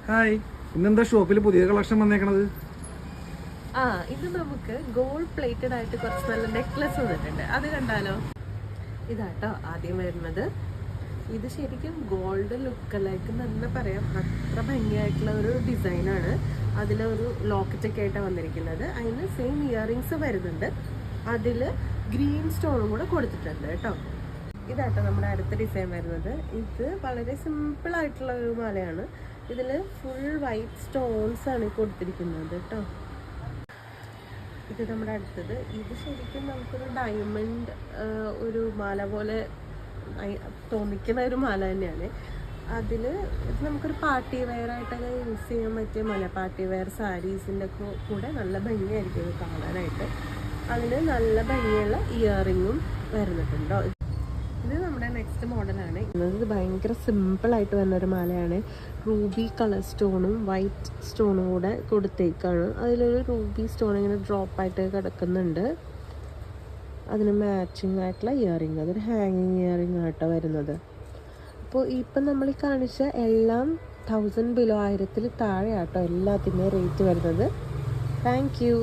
Hi, ഇന്നെന്താ ഷോപ്പിൽ പുതിയ കളക്ഷൻ വന്നേക്കണത്? ഇത് നമുക്ക് ഗോൾഡ് പ്ലേറ്റഡ് ആയിട്ട് കുറച്ച് നല്ല നെക്ലസ് വന്നിട്ടുണ്ട്. അത് കണ്ടാലോ? ഇതാട്ടോ ആദ്യം വരുന്നത്. ഇത് ശരിക്കും ഗോൾഡ് ലുക്കലേക്ക് തന്നെ പറയാം. അത്ര ഭംഗിയായിട്ടുള്ള ഒരു ഡിസൈനാണ്. അതിലൊരു ലോക്കറ്റൊക്കെ ആയിട്ടാണ് വന്നിരിക്കുന്നത്. അതിന് സെയിം ഇയറിങ്സ് വരുന്നുണ്ട്. അതിൽ ഗ്രീൻ സ്റ്റോണും കൂടെ കൊടുത്തിട്ടുണ്ട് കേട്ടോ. ഇതാട്ടോ നമ്മുടെ അടുത്ത ഡിസൈൻ വരുന്നത്. ഇത് വളരെ സിമ്പിൾ ആയിട്ടുള്ള ഒരു മാലയാണ്. ഇതിൽ ഫുൾ വൈറ്റ് സ്റ്റോൺസ് ആണ് കൊടുത്തിരിക്കുന്നത് കേട്ടോ. ഇത് നമ്മുടെ അടുത്തത്. ഇത് ശരിക്കും നമുക്കൊരു ഡയമണ്ട് ഒരു മാല പോലെ തോന്നിക്കുന്ന ഒരു മാല തന്നെയാണ്. അതിൽ ഇത് നമുക്കൊരു പാർട്ടി വെയർ ആയിട്ടൊക്കെ യൂസ് ചെയ്യാൻ പറ്റിയ മാല. പാർട്ടി വെയർ സാരീസിൻ്റെ കൂടെ നല്ല ഭംഗിയായിരിക്കും ഇത് കാണാനായിട്ട്. അതിന് നല്ല ഭംഗിയുള്ള ഇയറിങ്ങും വരുന്നുണ്ടോ. ഇത് നമ്മുടെ നെക്സ്റ്റ് മോഡലാണ്. ഇത് ഭയങ്കര സിമ്പിളായിട്ട് വരുന്നൊരു മാലയാണ്. റൂബി കളർ സ്റ്റോണും വൈറ്റ് സ്റ്റോണും കൂടെ കൊടുത്തേക്കാണ്. അതിലൊരു റൂബി സ്റ്റോൺ ഇങ്ങനെ ഡ്രോപ്പായിട്ട് കിടക്കുന്നുണ്ട്. അതിന് മാച്ചിങ് ആയിട്ടുള്ള ഇയറിങ്, അതൊരു ഹാങ്ങിങ് ഇയറിങ് ആയിട്ടാണ് വരുന്നത്. അപ്പോൾ ഇപ്പം നമ്മൾ ഈ കാണിച്ച എല്ലാം 1000 ബിലോ 1000 താഴെ ആട്ടോ എല്ലാത്തിൻ്റെയും റേറ്റ് വരുന്നത്. Thank you.